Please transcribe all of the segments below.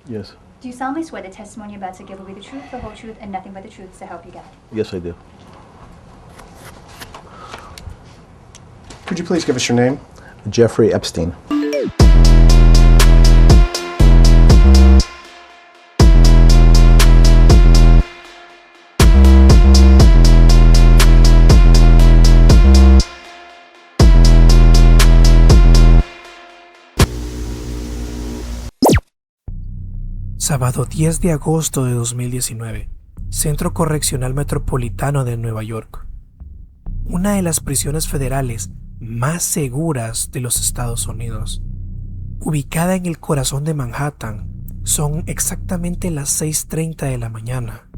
Yes. Do you solemnly swear the testimony you're about to give will be the truth, the whole truth, and nothing but the truth, so help you God? Yes, I do. Could you please give us your name? Jeffrey Epstein. Sábado 10 de agosto de 2019, Centro Correccional Metropolitano de Nueva York. Una de las prisiones federales más seguras de los Estados Unidos. Ubicada en el corazón de Manhattan, son exactamente las 6:30 de la mañana.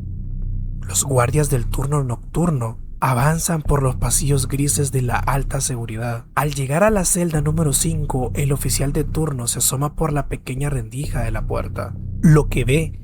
Los guardias del turno nocturno avanzan por los pasillos grises de la alta seguridad. Al llegar a la celda número 5, el oficial de turno se asoma por la pequeña rendija de la puerta. Lo que ve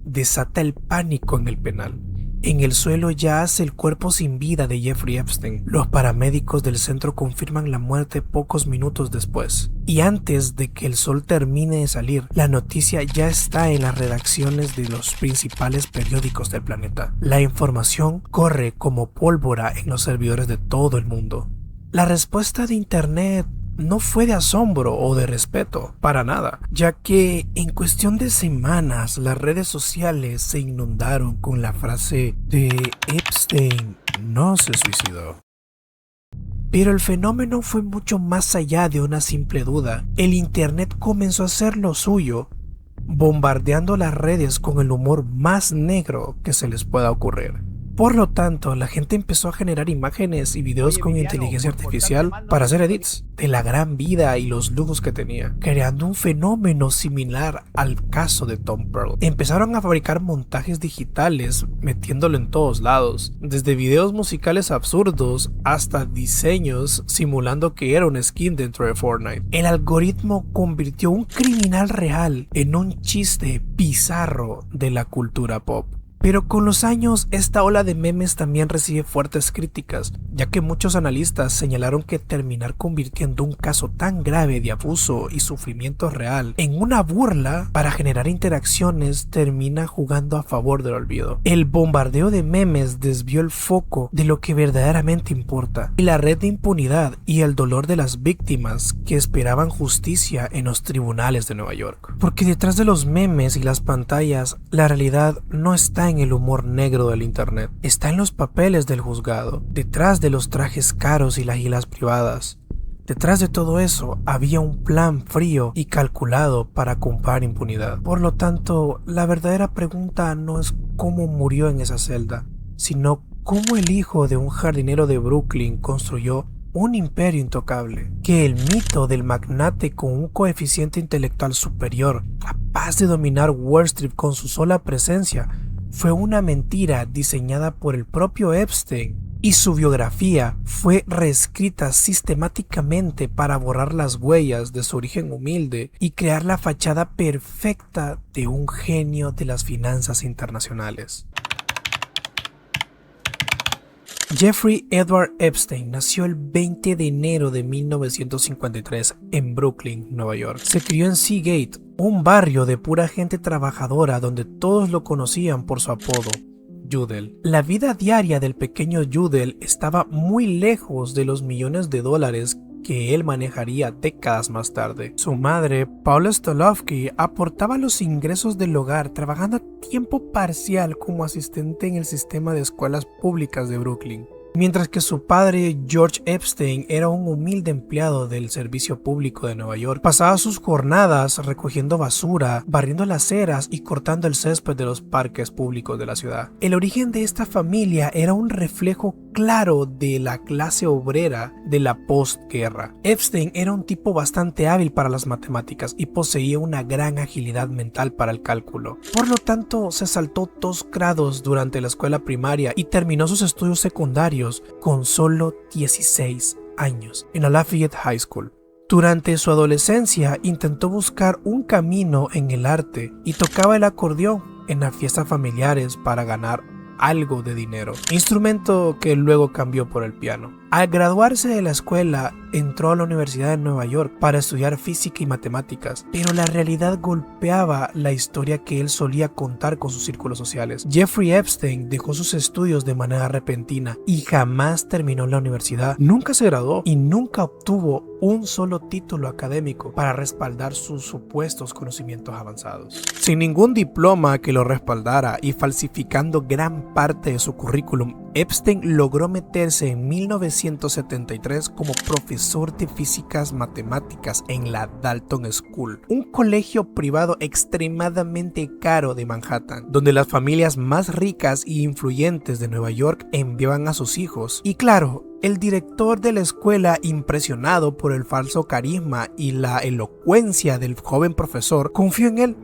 desata el pánico en el penal. En el suelo yace el cuerpo sin vida de Jeffrey Epstein. Los paramédicos del centro confirman la muerte pocos minutos después. Y antes de que el sol termine de salir, la noticia ya está en las redacciones de los principales periódicos del planeta. La información corre como pólvora en los servidores de todo el mundo. La respuesta de internet no fue de asombro o de respeto, para nada, ya que en cuestión de semanas las redes sociales se inundaron con la frase de Epstein no se suicidó. Pero el fenómeno fue mucho más allá de una simple duda. El internet comenzó a hacer lo suyo, bombardeando las redes con el humor más negro que se les pueda ocurrir. Por lo tanto, la gente empezó a generar imágenes y videos con inteligencia artificial para hacer edits de la gran vida y los lujos que tenía, creando un fenómeno similar al caso de Tom Pearl. Empezaron a fabricar montajes digitales metiéndolo en todos lados, desde videos musicales absurdos hasta diseños simulando que era un skin dentro de Fortnite. El algoritmo convirtió un criminal real en un chiste bizarro de la cultura pop. Pero con los años, esta ola de memes también recibe fuertes críticas, ya que muchos analistas señalaron que terminar convirtiendo un caso tan grave de abuso y sufrimiento real en una burla para generar interacciones termina jugando a favor del olvido. El bombardeo de memes desvió el foco de lo que verdaderamente importa, y la red de impunidad y el dolor de las víctimas que esperaban justicia en los tribunales de Nueva York. Porque detrás de los memes y las pantallas, la realidad no está en el humor negro del internet, está en los papeles del juzgado, detrás de los trajes caros y las islas privadas. Detrás de todo eso había un plan frío y calculado para comprar impunidad. Por lo tanto, la verdadera pregunta no es cómo murió en esa celda, sino cómo el hijo de un jardinero de Brooklyn construyó un imperio intocable, que el mito del magnate con un coeficiente intelectual superior, capaz de dominar Wall Street con su sola presencia, fue una mentira diseñada por el propio Epstein, y su biografía fue reescrita sistemáticamente para borrar las huellas de su origen humilde y crear la fachada perfecta de un genio de las finanzas internacionales. Jeffrey Edward Epstein nació el 20 de enero de 1953 en Brooklyn, Nueva York. Se crió en Seagate, un barrio de pura gente trabajadora donde todos lo conocían por su apodo, Judel. La vida diaria del pequeño Judel estaba muy lejos de los millones de dólares que él manejaría décadas más tarde. Su madre, Paula Stolovsky, aportaba los ingresos del hogar trabajando a tiempo parcial como asistente en el sistema de escuelas públicas de Brooklyn. Mientras que su padre, George Epstein, era un humilde empleado del servicio público de Nueva York. Pasaba sus jornadas recogiendo basura, barriendo las aceras y cortando el césped de los parques públicos de la ciudad. El origen de esta familia era un reflejo claro de la clase obrera de la postguerra. Epstein era un tipo bastante hábil para las matemáticas y poseía una gran agilidad mental para el cálculo. Por lo tanto, se saltó 2 grados durante la escuela primaria y terminó sus estudios secundarios con solo 16 años en la Lafayette High School. Durante su adolescencia intentó buscar un camino en el arte y tocaba el acordeón en las fiestas familiares para ganar algo de dinero, instrumento que luego cambió por el piano. Al graduarse de la escuela, entró a la Universidad de Nueva York para estudiar física y matemáticas, pero la realidad golpeaba la historia que él solía contar con sus círculos sociales. Jeffrey Epstein dejó sus estudios de manera repentina y jamás terminó la universidad. Nunca se graduó y nunca obtuvo un solo título académico para respaldar sus supuestos conocimientos avanzados. Sin ningún diploma que lo respaldara y falsificando gran parte de su currículum, Epstein logró meterse en 1973 como profesor de físicas matemáticas en la Dalton School, un colegio privado extremadamente caro de Manhattan, donde las familias más ricas y influyentes de Nueva York enviaban a sus hijos. Y claro, el director de la escuela, impresionado por el falso carisma y la elocuencia del joven profesor, confió en él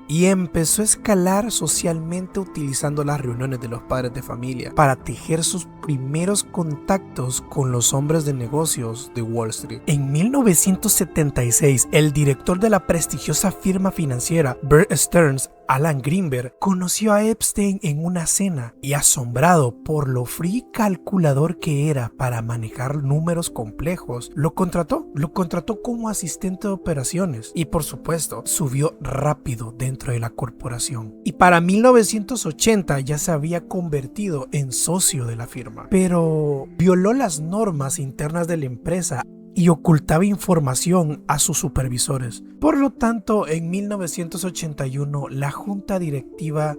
y empezó a escalar socialmente utilizando las reuniones de los padres de familia para tejer sus primeros contactos con los hombres de negocios de Wall Street. En 1976, el director de la prestigiosa firma financiera Bear Stearns, Alan Greenberg, conoció a Epstein en una cena y, asombrado por lo frío y calculador que era para manejar números complejos, lo contrató como asistente de operaciones y, por supuesto, subió rápido dentro de la corporación. Y para 1980 ya se había convertido en socio de la firma, pero violó las normas internas de la empresa y ocultaba información a sus supervisores. Por lo tanto, en 1981, la junta directiva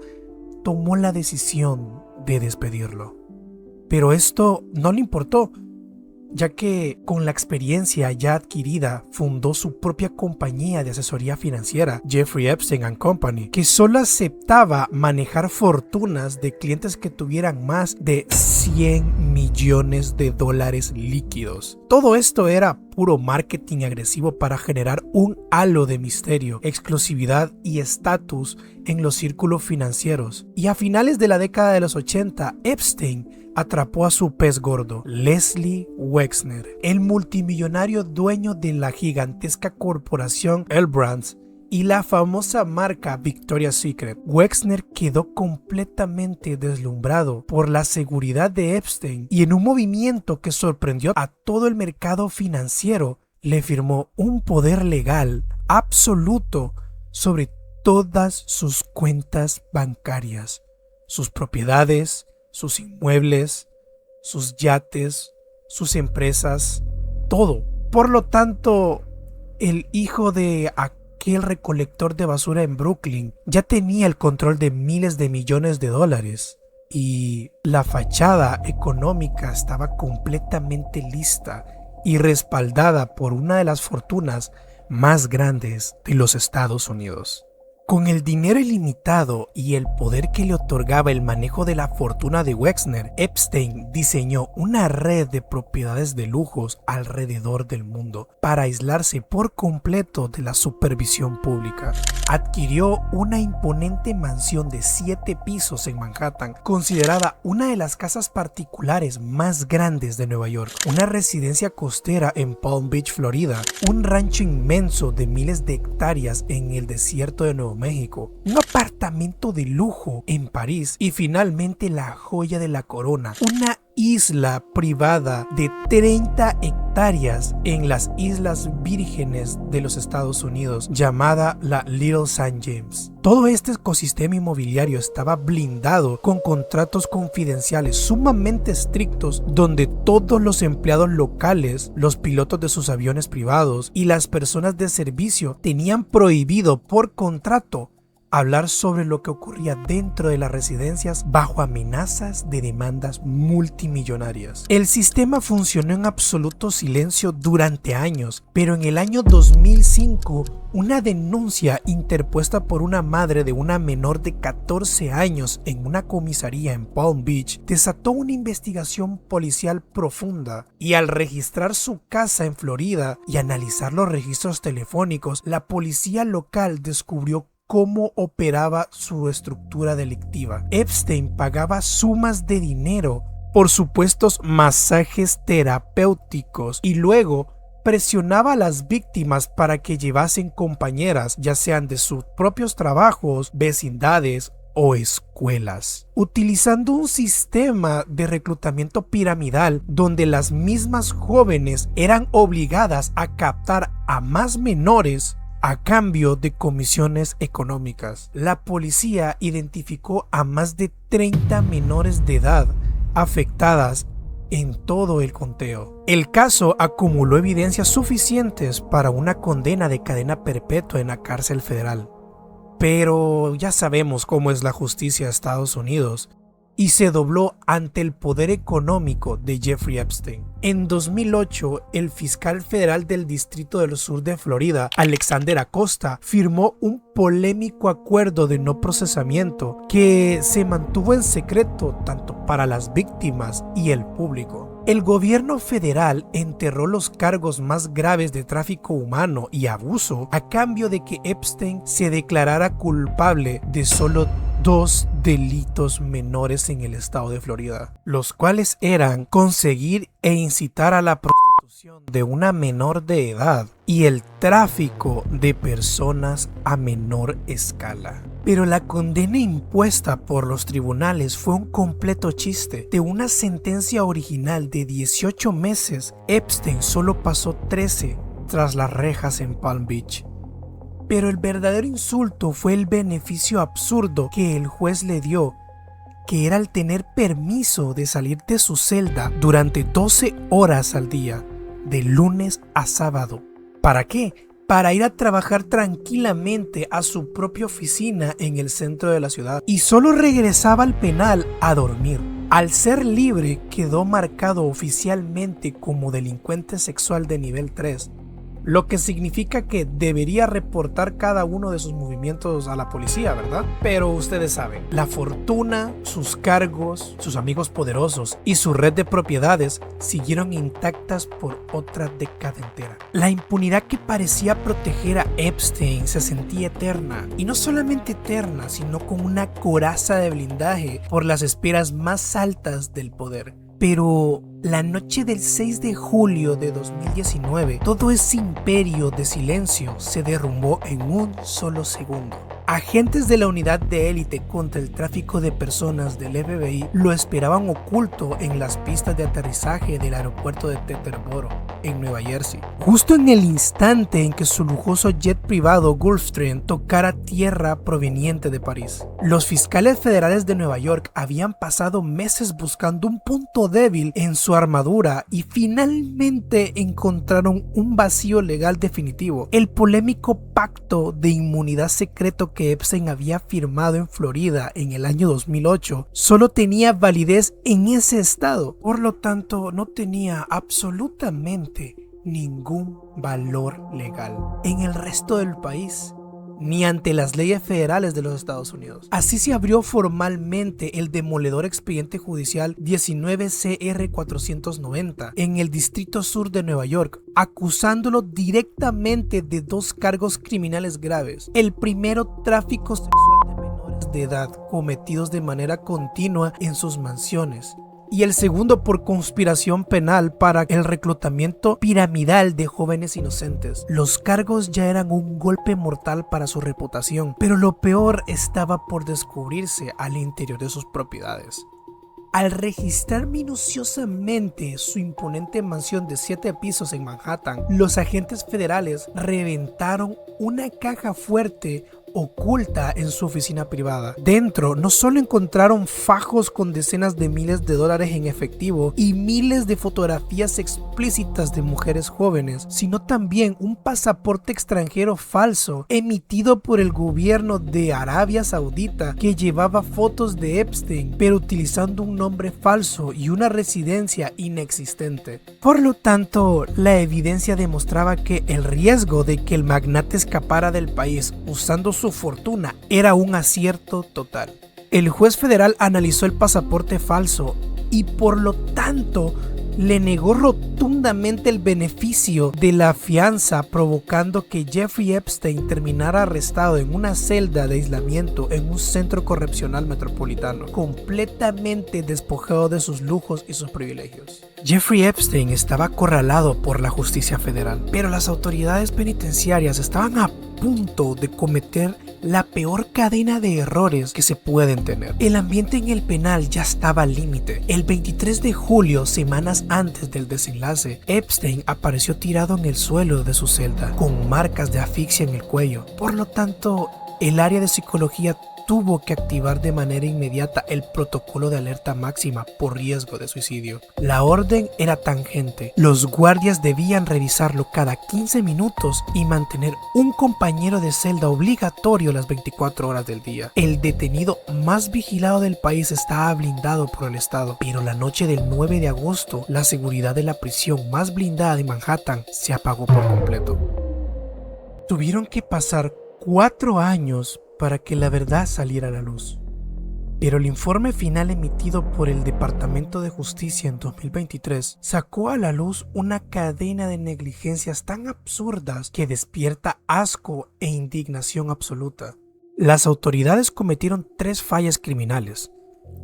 tomó la decisión de despedirlo. Pero esto no le importó, ya que con la experiencia ya adquirida fundó su propia compañía de asesoría financiera, Jeffrey Epstein & Company, que solo aceptaba manejar fortunas de clientes que tuvieran más de $100 millones líquidos. Todo esto era puro marketing agresivo para generar un halo de misterio, exclusividad y estatus en los círculos financieros. Y a finales de la década de los 80, Epstein atrapó a su pez gordo, Leslie Wexner, el multimillonario dueño de la gigantesca corporación L Brands y la famosa marca Victoria's Secret. Wexner quedó completamente deslumbrado por la seguridad de Epstein y, en un movimiento que sorprendió a todo el mercado financiero, le firmó un poder legal absoluto sobre todas sus cuentas bancarias, sus propiedades, sus inmuebles, sus yates, sus empresas, todo. Por lo tanto, el hijo de aquel recolector de basura en Brooklyn ya tenía el control de miles de millones de dólares y la fachada económica estaba completamente lista y respaldada por una de las fortunas más grandes de los Estados Unidos. Con el dinero ilimitado y el poder que le otorgaba el manejo de la fortuna de Wexner, Epstein diseñó una red de propiedades de lujos alrededor del mundo para aislarse por completo de la supervisión pública. Adquirió una imponente mansión de 7 pisos en Manhattan, considerada una de las casas particulares más grandes de Nueva York, una residencia costera en Palm Beach, Florida, un rancho inmenso de miles de hectáreas en el desierto de Nuevo México, un apartamento de lujo en París y finalmente la joya de la corona, una isla privada de 30 hectáreas en las Islas Vírgenes de los Estados Unidos, llamada la Little St. James. Todo este ecosistema inmobiliario estaba blindado con contratos confidenciales sumamente estrictos, donde todos los empleados locales, los pilotos de sus aviones privados y las personas de servicio tenían prohibido por contrato hablar sobre lo que ocurría dentro de las residencias bajo amenazas de demandas multimillonarias. El sistema funcionó en absoluto silencio durante años, pero en el año 2005, una denuncia interpuesta por una madre de una menor de 14 años en una comisaría en Palm Beach desató una investigación policial profunda, y al registrar su casa en Florida y analizar los registros telefónicos, la policía local descubrió cómo operaba su estructura delictiva. Epstein pagaba sumas de dinero por supuestos masajes terapéuticos y luego presionaba a las víctimas para que llevasen compañeras, ya sean de sus propios trabajos, vecindades o escuelas, utilizando un sistema de reclutamiento piramidal donde las mismas jóvenes eran obligadas a captar a más menores a cambio de comisiones económicas. La policía identificó a más de 30 menores de edad afectadas en todo el conteo. El caso acumuló evidencias suficientes para una condena de cadena perpetua en la cárcel federal. Pero ya sabemos cómo es la justicia de Estados Unidos y se dobló ante el poder económico de Jeffrey Epstein. En 2008, el fiscal federal del Distrito del Sur de Florida, Alexander Acosta, firmó un polémico acuerdo de no procesamiento que se mantuvo en secreto tanto para las víctimas y el público. El gobierno federal enterró los cargos más graves de tráfico humano y abuso a cambio de que Epstein se declarara culpable de solo 2 delitos menores en el estado de Florida, los cuales eran conseguir e incitar a la prostitución de una menor de edad y el tráfico de personas a menor escala. Pero la condena impuesta por los tribunales fue un completo chiste. De una sentencia original de 18 meses, Epstein solo pasó 13 tras las rejas en Palm Beach. Pero el verdadero insulto fue el beneficio absurdo que el juez le dio, que era el tener permiso de salir de su celda durante 12 horas al día, de lunes a sábado. ¿Para qué? Para ir a trabajar tranquilamente a su propia oficina en el centro de la ciudad y solo regresaba al penal a dormir. Al ser libre, quedó marcado oficialmente como delincuente sexual de nivel 3, lo que significa que debería reportar cada uno de sus movimientos a la policía, ¿verdad? Pero ustedes saben, la fortuna, sus cargos, sus amigos poderosos y su red de propiedades siguieron intactas por otra década entera. La impunidad que parecía proteger a Epstein se sentía eterna, y no solamente eterna, sino con una coraza de blindaje por las esferas más altas del poder. Pero la noche del 6 de julio de 2019, todo ese imperio de silencio se derrumbó en un solo segundo. Agentes de la unidad de élite contra el tráfico de personas del FBI lo esperaban oculto en las pistas de aterrizaje del aeropuerto de Teterboro, en Nueva Jersey, justo en el instante en que su lujoso jet privado Gulfstream tocara tierra proveniente de París. Los fiscales federales de Nueva York habían pasado meses buscando un punto débil en su armadura y finalmente encontraron un vacío legal definitivo: el polémico pacto de inmunidad secreto que Epstein había firmado en Florida en el año 2008 solo tenía validez en ese estado, por lo tanto no tenía absolutamente ningún valor legal en el resto del país, ni ante las leyes federales de los Estados Unidos. Así se abrió formalmente el demoledor expediente judicial 19CR490 en el Distrito Sur de Nueva York, acusándolo directamente de 2 cargos criminales graves. El primero, tráfico sexual de menores de edad cometidos de manera continua en sus mansiones, y el segundo por conspiración penal para el reclutamiento piramidal de jóvenes inocentes. Los cargos ya eran un golpe mortal para su reputación, pero lo peor estaba por descubrirse al interior de sus propiedades. Al registrar minuciosamente su imponente mansión de 7 pisos en Manhattan, los agentes federales reventaron una caja fuerte oculta en su oficina privada. Dentro no solo encontraron fajos con decenas de miles de dólares en efectivo y miles de fotografías explícitas de mujeres jóvenes, sino también un pasaporte extranjero falso emitido por el gobierno de Arabia Saudita que llevaba fotos de Epstein, pero utilizando un nombre falso y una residencia inexistente. Por lo tanto, la evidencia demostraba que el riesgo de que el magnate escapara del país usando su fortuna era un acierto total. El juez federal analizó el pasaporte falso y por lo tanto le negó rotundamente el beneficio de la fianza, provocando que Jeffrey Epstein terminara arrestado en una celda de aislamiento en un centro correccional metropolitano, completamente despojado de sus lujos y sus privilegios. Jeffrey Epstein estaba acorralado por la justicia federal, pero las autoridades penitenciarias estaban a punto de cometer la peor cadena de errores que se pueden tener. El ambiente en el penal ya estaba al límite. El 23 de julio, semanas antes del desenlace, Epstein apareció tirado en el suelo de su celda, con marcas de asfixia en el cuello. Por lo tanto, el área de psicología tuvo que activar de manera inmediata el protocolo de alerta máxima por riesgo de suicidio. La orden era tangente. Los guardias debían revisarlo cada 15 minutos y mantener un compañero de celda obligatorio las 24 horas del día. El detenido más vigilado del país estaba blindado por el Estado, pero la noche del 9 de agosto, la seguridad de la prisión más blindada de Manhattan se apagó por completo. Tuvieron que pasar 4 años para que la verdad saliera a la luz. Pero el informe final emitido por el Departamento de Justicia en 2023 sacó a la luz una cadena de negligencias tan absurdas que despierta asco e indignación absoluta. Las autoridades cometieron 3 fallas criminales.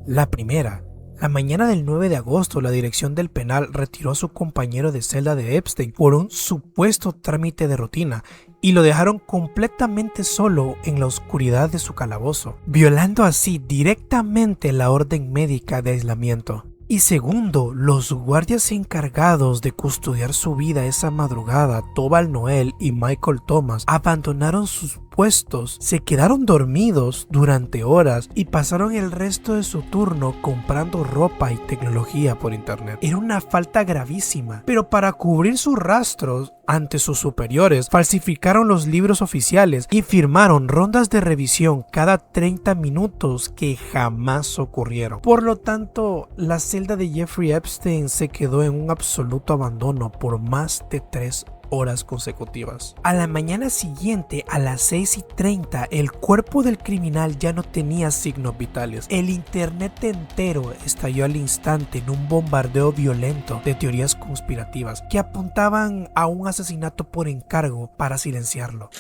La primera: la mañana del 9 de agosto, la dirección del penal retiró a su compañero de celda de Epstein por un supuesto trámite de rutina y lo dejaron completamente solo en la oscuridad de su calabozo, violando así directamente la orden médica de aislamiento. Y segundo, los guardias encargados de custodiar su vida esa madrugada, Tobal Noel y Michael Thomas, abandonaron sus puestos, se quedaron dormidos durante horas y pasaron el resto de su turno comprando ropa y tecnología por internet. Era una falta gravísima, pero para cubrir sus rastros ante sus superiores, falsificaron los libros oficiales y firmaron rondas de revisión cada 30 minutos que jamás ocurrieron. Por lo tanto, la celda de Jeffrey Epstein se quedó en un absoluto abandono por más de 3 horas consecutivas. A la mañana siguiente, a las 6:30, el cuerpo del criminal ya no tenía signos vitales. El internet entero estalló al instante en un bombardeo violento de teorías conspirativas que apuntaban a un asesinato por encargo para silenciarlo.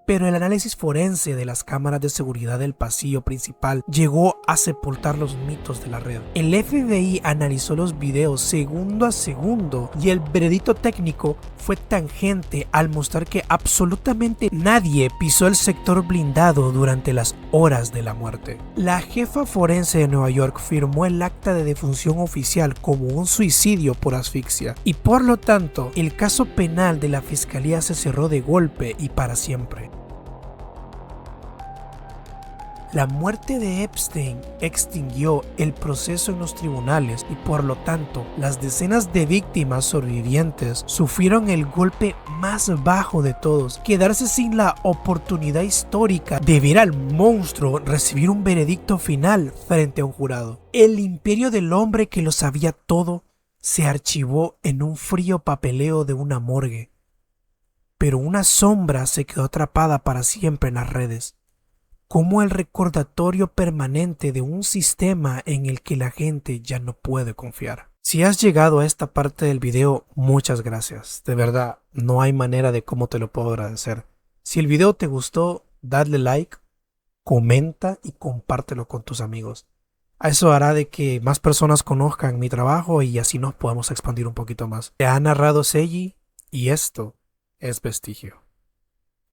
Pero el análisis forense de las cámaras de seguridad del pasillo principal llegó a sepultar los mitos de la red. El FBI analizó los videos segundo a segundo y el veredicto técnico fue tangente al mostrar que absolutamente nadie pisó el sector blindado durante las horas de la muerte. La jefa forense de Nueva York firmó el acta de defunción oficial como un suicidio por asfixia y por lo tanto el caso penal de la fiscalía se cerró de golpe y para siempre. La muerte de Epstein extinguió el proceso en los tribunales y por lo tanto las decenas de víctimas sobrevivientes sufrieron el golpe más bajo de todos: quedarse sin la oportunidad histórica de ver al monstruo recibir un veredicto final frente a un jurado. El imperio del hombre que lo sabía todo se archivó en un frío papeleo de una morgue, pero una sombra se quedó atrapada para siempre en las redes, como el recordatorio permanente de un sistema en el que la gente ya no puede confiar. Si has llegado a esta parte del video, muchas gracias. De verdad, no hay manera de cómo te lo puedo agradecer. Si el video te gustó, dale like, comenta y compártelo con tus amigos. Eso hará de que más personas conozcan mi trabajo y así nos podamos expandir un poquito más. Te ha narrado Seiji y esto es Vestigio.